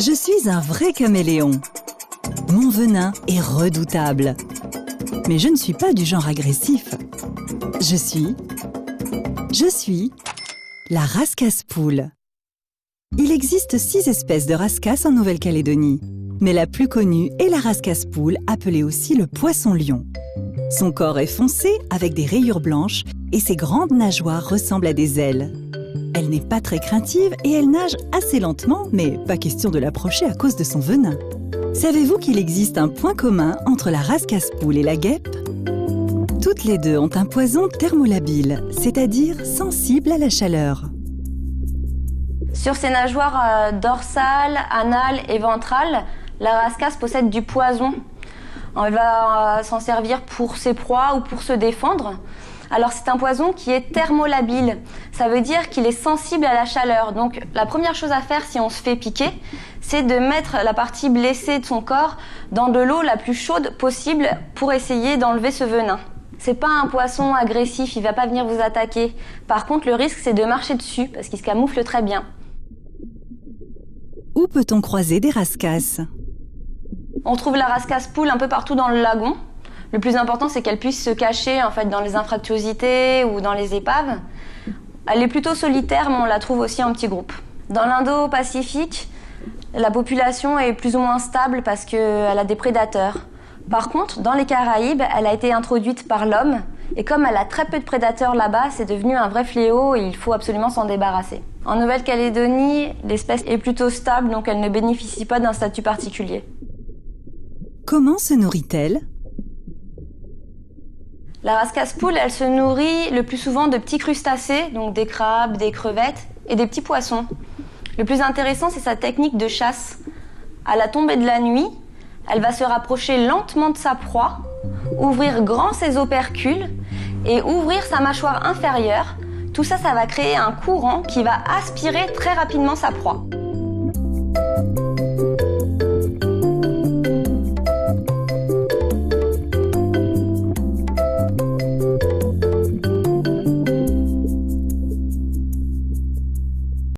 Je suis un vrai caméléon. Mon venin est redoutable. Mais je ne suis pas du genre agressif. Je suis la rascasse-poule. Il existe 6 espèces de rascasses en Nouvelle-Calédonie. Mais la plus connue est la rascasse-poule, appelée aussi le poisson-lion. Son corps est foncé avec des rayures blanches et ses grandes nageoires ressemblent à des ailes. Elle n'est pas très craintive et elle nage assez lentement, mais pas question de l'approcher à cause de son venin. Savez-vous qu'il existe un point commun entre la rascasse-poule et la guêpe? Toutes les deux ont un poison thermolabile, c'est-à-dire sensible à la chaleur. Sur ses nageoires dorsales, anales et ventrales, la rascasse possède du poison. Elle va s'en servir pour ses proies ou pour se défendre. Alors c'est un poison qui est thermolabile. Ça veut dire qu'il est sensible à la chaleur. Donc la première chose à faire si on se fait piquer, c'est de mettre la partie blessée de son corps dans de l'eau la plus chaude possible pour essayer d'enlever ce venin. C'est pas un poisson agressif, il va pas venir vous attaquer. Par contre, le risque c'est de marcher dessus parce qu'il se camoufle très bien. Où peut-on croiser des rascasses? On trouve la rascasse-poule un peu partout dans le lagon. Le plus important, c'est qu'elle puisse se cacher en fait, dans les anfractuosités ou dans les épaves. Elle est plutôt solitaire, mais on la trouve aussi en petits groupes. Dans l'Indo-Pacifique, la population est plus ou moins stable parce qu'elle a des prédateurs. Par contre, dans les Caraïbes, elle a été introduite par l'homme. Et comme elle a très peu de prédateurs là-bas, c'est devenu un vrai fléau et il faut absolument s'en débarrasser. En Nouvelle-Calédonie, l'espèce est plutôt stable, donc elle ne bénéficie pas d'un statut particulier. Comment se nourrit-elle? La rascasse-poule, elle se nourrit le plus souvent de petits crustacés, donc des crabes, des crevettes et des petits poissons. Le plus intéressant, c'est sa technique de chasse. À la tombée de la nuit, elle va se rapprocher lentement de sa proie, ouvrir grand ses opercules et ouvrir sa mâchoire inférieure. Tout ça, ça va créer un courant qui va aspirer très rapidement sa proie.